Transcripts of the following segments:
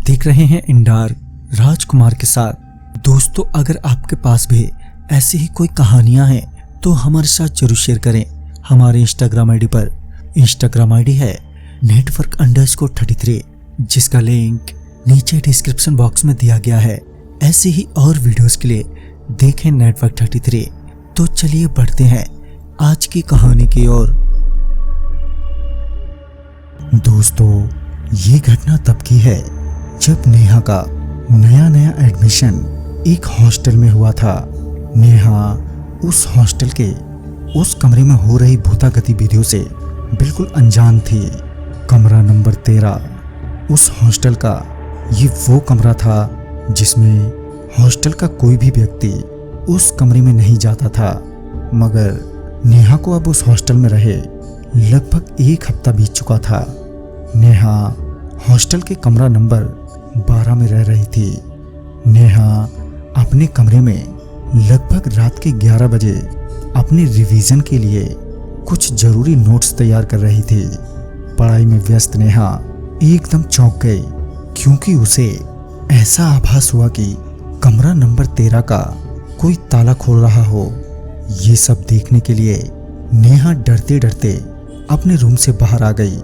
देख रहे हैं इंडार राजकुमार के साथ। दोस्तों, अगर आपके पास भी ऐसी ही कोई कहानियां हैं तो हमारे साथ जरूर शेयर करें। हमारे इंस्टाग्राम आईडी पर, इंस्टाग्राम आईडी है network_33, जिसका लिंक नीचे डिस्क्रिप्शन बॉक्स में दिया गया है। ऐसे ही और वीडियोस के लिए देखें network33। तो चलिए बढ़ते हैं आज की कहानी की ओर। दोस्तों, ये घटना तब की है जब नेहा का नया एडमिशन एक हॉस्टल में हुआ था। नेहा उस हॉस्टल के उस कमरे में हो रही भूता गतिविधियों से बिल्कुल अनजान थी। कमरा नंबर 13 उस हॉस्टल का ये वो कमरा था जिसमें हॉस्टल का कोई भी व्यक्ति उस कमरे में नहीं जाता था। मगर नेहा को अब उस हॉस्टल में रहे लगभग एक हफ्ता बीत चुका था। नेहा हॉस्टल के कमरा नंबर 12 में रह रही थी। नेहा अपने कमरे में लगभग रात के 11 बजे अपने रिवीजन के लिए कुछ जरूरी नोट्स तैयार कर रही थी। पढ़ाई में व्यस्त नेहा एकदम चौंक गई, क्योंकि उसे ऐसा आभास हुआ कि कमरा नंबर 13 का कोई ताला खोल रहा हो। ये सब देखने के लिए नेहा डरते डरते अपने रूम से बाहर आ गई।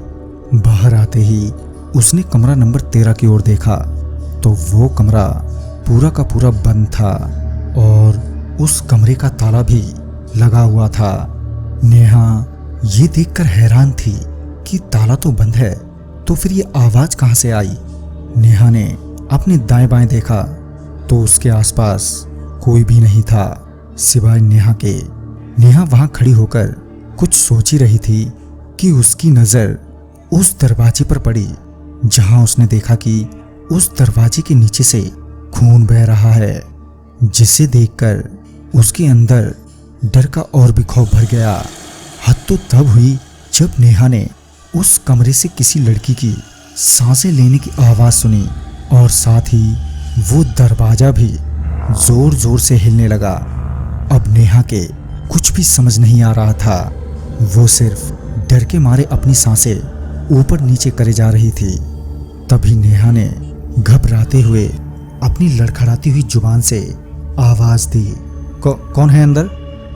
बाहर आते ही उसने कमरा नंबर 13 की ओर देखा तो वो कमरा पूरा का पूरा बंद था और उस कमरे का ताला भी लगा हुआ था। नेहा ये देखकर हैरान थी कि ताला तो बंद है, तो फिर ये आवाज कहां से आई। नेहा ने अपने दाएं बाएं देखा तो उसके आसपास कोई भी नहीं था सिवाय नेहा के। नेहा वहां खड़ी होकर कुछ सोच ही रही थी कि उसकी नजर उस दरवाजे पर पड़ी, जहां उसने देखा कि उस दरवाजे के नीचे से खून बह रहा है, जिसे देखकर उसके अंदर डर का और भी खौफ भर गया। हद तो तब हुई जब नेहा ने उस कमरे से किसी लड़की की सांसें लेने की आवाज सुनी और साथ ही वो दरवाजा भी जोर जोर से हिलने लगा। अब नेहा के कुछ भी समझ नहीं आ रहा था। वो सिर्फ डर के मारे अपनी सांसें ऊपर नीचे करे जा रही थी। तभी नेहा ने घबराते हुए अपनी लड़खड़ाती हुई जुबान से आवाज दी, कौन है अंदर?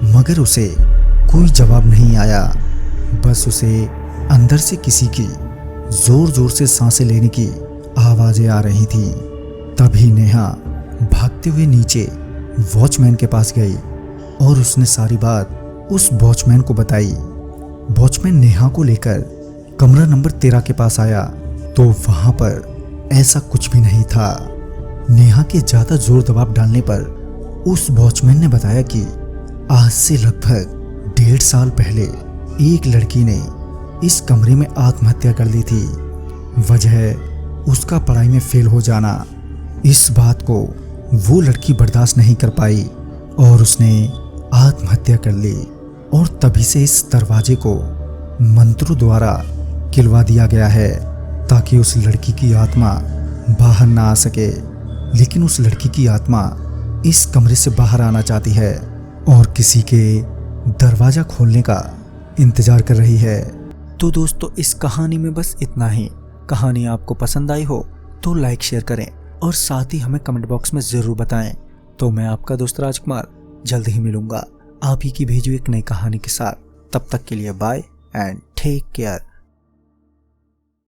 मगर उसे कोई जवाब नहीं आया। बस उसे अंदर से किसी की जोर जोर से सांसें लेने की आवाजें आ रही थी। तभी नेहा भागते हुए नीचे वॉचमैन के पास गई और उसने सारी बात उस वॉचमैन को बताई। वॉचमैन नेहा को लेकर कमरा नंबर 13 के पास आया तो वहां पर ऐसा कुछ भी नहीं था। नेहा के ज्यादा जोर दबाव डालने पर उस वॉचमैन ने बताया कि आज से लगभग 1.5 साल पहले एक लड़की ने इस कमरे में आत्महत्या कर ली थी। वजह उसका पढ़ाई में फेल हो जाना। इस बात को वो लड़की बर्दाश्त नहीं कर पाई और उसने आत्महत्या कर ली। और तभी से इस दरवाजे को मंत्रों द्वारा किलवा दिया गया है ताकि उस लड़की की आत्मा बाहर ना आ सके। लेकिन उस लड़की की आत्मा इस कमरे से बाहर आना चाहती है और किसी के दरवाजा खोलने का इंतजार कर रही है। तो दोस्तों, इस कहानी में बस इतना ही। कहानी आपको पसंद आई हो तो लाइक शेयर करें और साथ ही हमें कमेंट बॉक्स में जरूर बताएं। तो मैं आपका दोस्त राजकुमार जल्द ही मिलूंगा आप ही की भेजी हुई एक नई कहानी के साथ। तब तक के लिए बाय एंड टेक केयर।